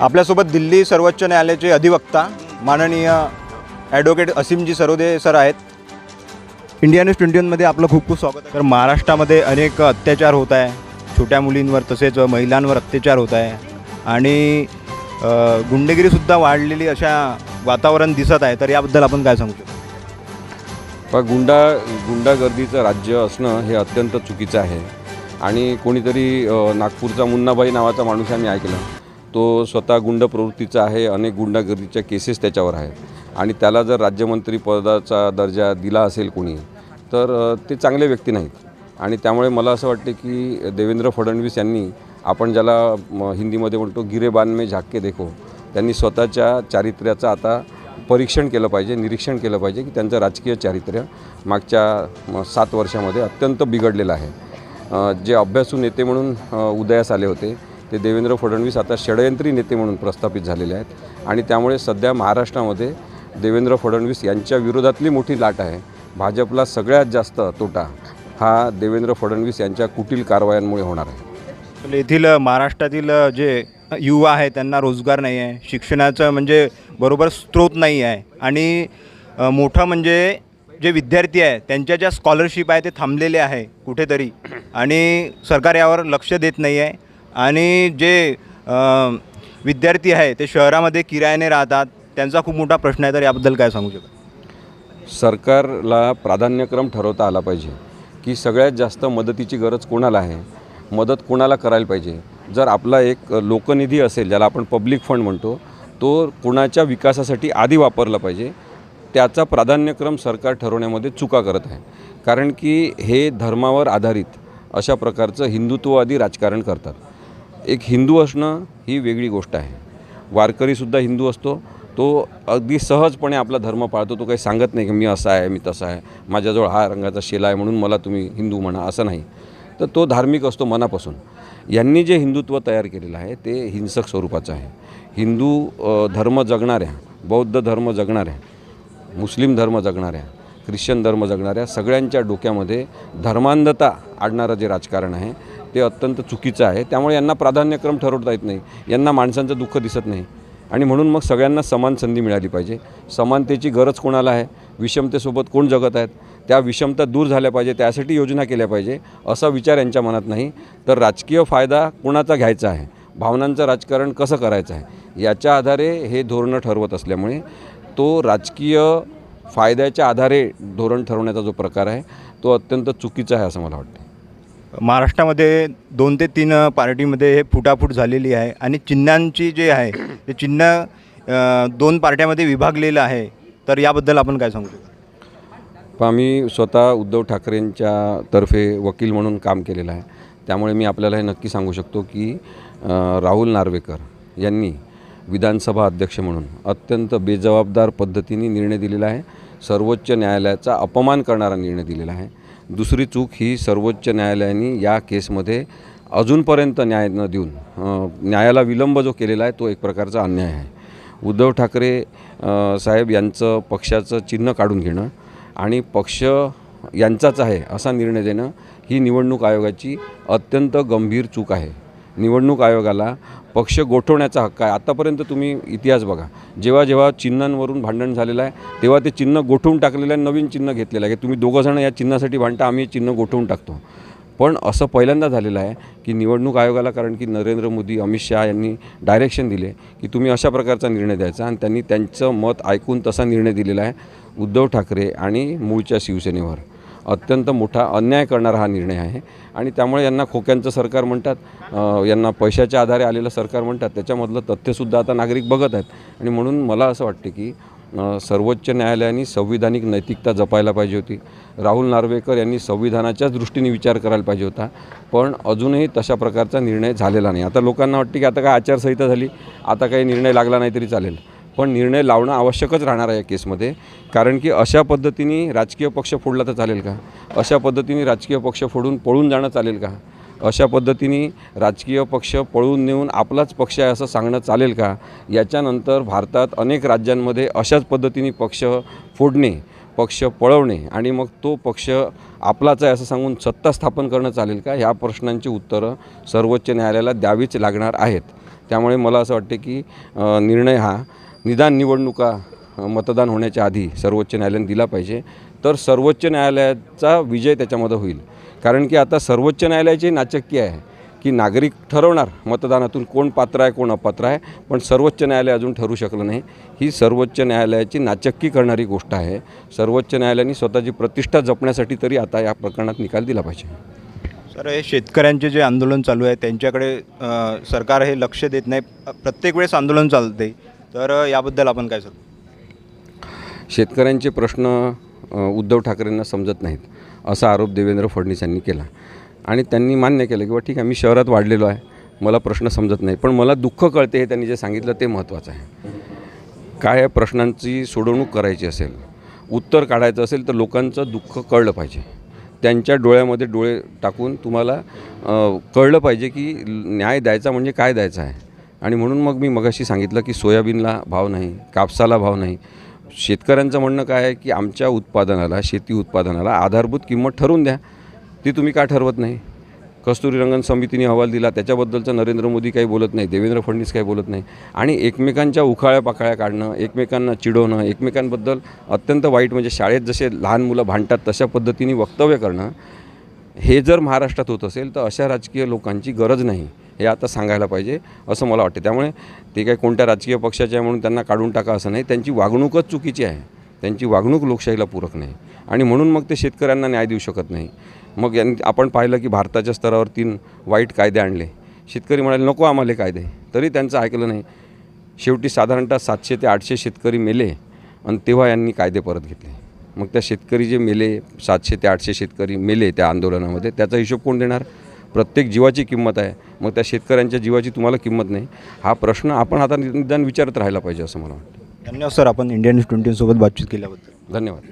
आपल्यासोबत दिल्ली सर्वोच्च न्यायालयाचे अधिवक्ता माननीय ॲडव्होकेट असीमजी सरोदे सर आहेत. इंडिया न्यूज 21मध्ये आपलं खूप खूप स्वागत आहे. तर महाराष्ट्रामध्ये अनेक अत्याचार होत आहे, छोट्या मुलींवर तसेच महिलांवर अत्याचार होत आहे आणि गुंडगिरीसुद्धा वाढलेली अशा वातावरण दिसत आहे. तर याबद्दल आपण काय सांगू शकतो? गुंडागर्दीचं राज्य असणं हे अत्यंत चुकीचं आहे. आणि कोणीतरी नागपूरचा मुन्नाभाई नावाचा माणूस आम्ही ऐकलं, तो स्वतः गुंड प्रवृत्तीचा आहे, अनेक गुंडागर्दीच्या केसेस त्याच्यावर आहेत आणि त्याला जर राज्यमंत्री पदाचा दर्जा दिला असेल कोणी तर ते चांगले व्यक्ती नाहीत. आणि त्यामुळे मला असं वाटते की देवेंद्र फडणवीस यांनी, आपण ज्याला हिंदीमध्ये म्हणतो गिरेबान में झाक के देखो, त्यांनी स्वतःच्या चारित्र्याचं आता परीक्षण केलं पाहिजे, निरीक्षण केलं पाहिजे की त्यांचं राजकीय चारित्र्य मागच्या 7 वर्षामध्ये अत्यंत बिघडलेलं आहे. जे अभ्यासू नेते म्हणून उदयास आले होते ते देवेंद्र फडणवीस आता षडयंत्री नेते म्हणून प्रस्थापित झालेले आहेत आणि त्यामुळे सध्या महाराष्ट्रामध्ये देवेंद्र फडणवीस यांच्या विरोधातली मोठी लाट आहे. भाजपला सगळ्यात जास्त तोटा हा देवेंद्र फडणवीस यांच्या कुटील कारवायांमुळे होणार आहे. येथील महाराष्ट्रातील जे युवा आहे त्यांना रोजगार नाही आहे, शिक्षणाचं म्हणजे बरोबर स्रोत नाही आहे आणि मोठं म्हणजे जे विद्यार्थी आहे त्यांच्या ज्या स्कॉलरशिप आहे ते थांबलेले आहे कुठेतरी आणि सरकार यावर लक्ष देत नाही आहे. आणि जे विद्यार्थी आहे ते शहरामध्ये किरायाने राहतात, त्यांचा खूप मोठा प्रश्न आहे. तर याबद्दल काय सांगू शकता? सरकारला प्राधान्यक्रम ठरवता आला पाहिजे की सगळ्यात जास्त मदतीची गरज कोणाला आहे, मदत कोणाला करायला पाहिजे. जर आपला एक लोकनिधी असेल, ज्याला आपण पब्लिक फंड म्हणतो, तो कोणाच्या विकासासाठी आधी वापरला पाहिजे, त्याचा प्राधान्यक्रम सरकार ठरवण्यामध्ये चुका करत आहे. कारण की हे धर्मावर आधारित अशा प्रकारचं हिंदुत्ववादी राजकारण करतात. एक हिंदू असणं ही वेगळी गोष्ट आहे. वारकरीसुद्धा हिंदू असतो, तो अगदी सहजपणे आपला धर्म पाळतो. तो काही सांगत नाही की मी असा आहे, मी तसा आहे, माझ्याजवळ हा रंगाचा शेला आहे म्हणून मला तुम्ही हिंदू म्हणा, असं नाही. तर तो धार्मिक असतो मनापासून. यांनी जे हिंदुत्व तयार केलेलं आहे ते हिंसक स्वरूपाचं आहे. हिंदू धर्म जगणाऱ्या, बौद्ध धर्म जगणाऱ्या, मुस्लिम धर्म जगणाऱ्या, ख्रिश्चन धर्म जगणाऱ्या सगळ्यांच्या डोक्यामध्ये धर्मांधता आणणारं जे राजकारण आहे ते अत्यंत चुकीचं आहे. त्यामुळे यांना प्राधान्यक्रम ठरवता येत नाही, यांना माणसांचं दुःख दिसत नाही आणि म्हणून मग सगळ्यांना समान संधी मिळाली पाहिजे. समानतेची गरज कोणाला आहे, विषमतेसोबत कोण जगत आहेत, त्या विषमता दूर झाल्या पाहिजे, त्यासाठी योजना केल्या पाहिजे असा विचार यांच्या मनात नाही. तर राजकीय फायदा कोणाचा घ्यायचा आहे, भावनांचं राजकारण कसं करायचं आहे, याच्या आधारे हे धोरणं ठरवत असल्यामुळे तो राजकीय फायद्याच्या आधारे धोरण ठरवण्याचा जो प्रकार आहे तो अत्यंत चुकीचा आहे असं मला वाटतं. महाराष्ट्रामध्ये 2 ते 3 पार्टीमध्ये हे फुटाफूट झालेली आहे आणि चिन्हांची जे आहे ते चिन्ह 2 पार्ट्यामध्ये विभागलेलं आहे. तर याबद्दल आपण काय सांगू शकतो? आम्ही स्वतः उद्धव ठाकरेंच्या तर्फे वकील म्हणून काम केलेलं आहे. त्यामुळे मी आपल्याला हे नक्की सांगू शकतो की राहुल नार्वेकर यांनी विधानसभा अध्यक्ष म्हणून अत्यंत बेजबाबदार पद्धतीने निर्णय दिलेला आहे. सर्वोच्च न्यायालयाचा अपमान करणारा निर्णय दिलेला आहे. दुसरी चूक ही सर्वोच्च न्यायालयाने या केसमध्ये अजूनपर्यंत न्याय न देऊन न्यायाला विलंब जो केलेला आहे तो एक प्रकारचा अन्याय आहे. उद्धव ठाकरे साहेब यांचं पक्षाचं चिन्ह काढून घेणं आणि पक्ष यांचाच आहे असा निर्णय देणं ही निवडणूक आयोगाची अत्यंत गंभीर चूक आहे. निवडणूक आयोगाला पक्ष गोठवण्याचा हक्क आहे. आतापर्यंत तुम्ही इतिहास बघा, जेव्हा जेव्हा चिन्हांवरून भांडण झालेलं आहे तेव्हा ते चिन्ह गोठवून टाकलेलं आहे, नवीन चिन्ह घेतलेलं आहे की तुम्ही दोघंजणं या चिन्हासाठी भांडता, आम्ही चिन्ह गोठवून टाकतो. पण असं पहिल्यांदा झालेलं आहे की निवडणूक आयोगाला, कारण की नरेंद्र मोदी, अमित शहा यांनी डायरेक्शन दिले की तुम्ही अशा प्रकारचा निर्णय द्यायचा आणि त्यांनी त्यांचं मत ऐकून तसा निर्णय दिलेला आहे. उद्धव ठाकरे आणि मूळच्या शिवसेनेवर अत्यंत मोठा अन्याय करणारा हा निर्णय आहे आणि त्यामुळे यांना खोक्यांचं सरकार म्हणतात, यांना पैशाच्या आधारे आलेलं सरकार म्हणतात. त्याच्यामधलं तथ्यसुद्धा आता नागरिक बघत आहेत आणि म्हणून मला असं वाटते की सर्वोच्च न्यायालयाने संविधानिक नैतिकता जपायला पाहिजे होती. राहुल नार्वेकर यांनी संविधानाच्याच दृष्टीने विचार करायला पाहिजे होता, पण अजूनही तशा प्रकारचा निर्णय झालेला नाही. आता लोकांना वाटते की आता काय आचारसंहिता झाली, आता काही निर्णय लागला नाही तरी चालेल, पण निर्णय लावणं आवश्यकच राहणार आहे या केसमध्ये. कारण की अशा पद्धतीने राजकीय पक्ष फोडला तर चालेल का? अशा पद्धतीने राजकीय पक्ष फोडून पळून जाणं चालेल का? अशा पद्धतीने राजकीय पक्ष पळून नेऊन आपलाच पक्ष आहे असं सांगणं चालेल का? याच्यानंतर भारतात अनेक राज्यांमध्ये अशाच पद्धतीने पक्ष फोडणे, पक्ष पळवणे आणि मग तो पक्ष आपलाच आहे असं सांगून सत्ता स्थापन करणं चालेल का? ह्या प्रश्नांची उत्तरं सर्वोच्च न्यायालयाला द्यावीच लागणार आहेत. त्यामुळे मला असं वाटते की निर्णय हा निदान निवडणुका मतदान होण्याच्या आधी सर्वोच्च न्यायालयाने दिला पाहिजे, तर सर्वोच्च न्यायालयाचा विजय त्याच्यामध्ये होईल. कारण की आता सर्वोच्च न्यायालयाची नाचक्की आहे की नागरिक ठरवणार मतदानातून कोण पात्र आहे कोण अपात्र आहे, पण सर्वोच्च न्यायालय अजून ठरवू शकलं नाही. ही सर्वोच्च न्यायालयाची नाचक्की करणारी गोष्ट आहे. सर्वोच्च न्यायालयाने स्वतःची प्रतिष्ठा जपण्यासाठी तरी आता या प्रकरणात निकाल दिला पाहिजे. सर, हे शेतकऱ्यांचे जे आंदोलन चालू आहे त्यांच्याकडे सरकार हे लक्ष देत नाही. प्रत्येक वेळेस आंदोलन चालते, तर याबद्दल आपण काय सांगू? शेतकऱ्यांचे प्रश्न उद्धव ठाकरेंना समजत नाहीत असा आरोप देवेंद्र फडणवीस यांनी केला आणि त्यांनी मान्य केलं की ठीक आहे, मी शहरात वाढलेलो आहे, मला प्रश्न समजत नाही, पण मला दुःख कळते हे त्यांनी जे सांगितलं ते महत्त्वाचं आहे. काय प्रश्नांची सोडवणूक करायची असेल, उत्तर काढायचं असेल तर लोकांचं दुःख कळलं पाहिजे. त्यांच्या डोळ्यामध्ये डोळे टाकून तुम्हाला कळलं पाहिजे की न्याय द्यायचा म्हणजे काय द्यायचा आहे. आणि म्हणून मग मी मगाशी सांगितलं की सोयाबीनला भाव नाही, कापसाला भाव नाही. शेतकऱ्यांचं म्हणणं काय आहे की आमच्या उत्पादनाला, शेती उत्पादनाला आधारभूत किंमत ठरवून द्या. ती तुम्ही का ठरवत नाही? कस्तुरीरंगन समितीने अहवाल दिला, त्याच्याबद्दलचं नरेंद्र मोदी काही बोलत नाही, देवेंद्र फडणवीस काही बोलत नाही. आणि एकमेकांच्या उखाळ्या पाखाळ्या काढणं, एकमेकांना चिडवणं, एकमेकांबद्दल अत्यंत वाईट, म्हणजे शाळेत जसे लहान मुलं भांडतात तशा पद्धतीने वक्तव्य करणं, हे जर महाराष्ट्रात होत असेल तर अशा राजकीय लोकांची गरज नाही, हे आता सांगायला पाहिजे असं मला वाटते. त्यामुळे ते काही कोणत्या राजकीय पक्षाचे आहे म्हणून त्यांना काढून टाका असं नाही. त्यांची वागणूकच चुकीची आहे, त्यांची वागणूक लोकशाहीला पूरक नाही आणि म्हणून मग ते शेतकऱ्यांना न्याय देऊ शकत नाही. मग आपण पाहिलं की भारताच्या स्तरावर 3 वाईट कायदे आणले. शेतकरी म्हणाले नको आम्हाला कायदे, तरी त्यांचं ऐकलं नाही. शेवटी साधारणतः 700 ते 800 शेतकरी मेले आणि तेव्हा यांनी कायदे परत घेतले. मग त्या शेतकरी जे मेले, 700 ते 800 शेतकरी मेले त्या आंदोलनामध्ये, त्याचा हिशोब कोण देणार? प्रत्येक जीवाची किंमत आहे. मग त्या शेतकऱ्यांच्या जीवाची तुम्हाला किंमत नाही. हा प्रश्न आपण आता निदान विचारत राहायला पाहिजे असं मला वाटतं. धन्यवाद सर, आपण इंडिया न्यूज 24 सोबत बातचीत केल्याबद्दल. धन्यवाद.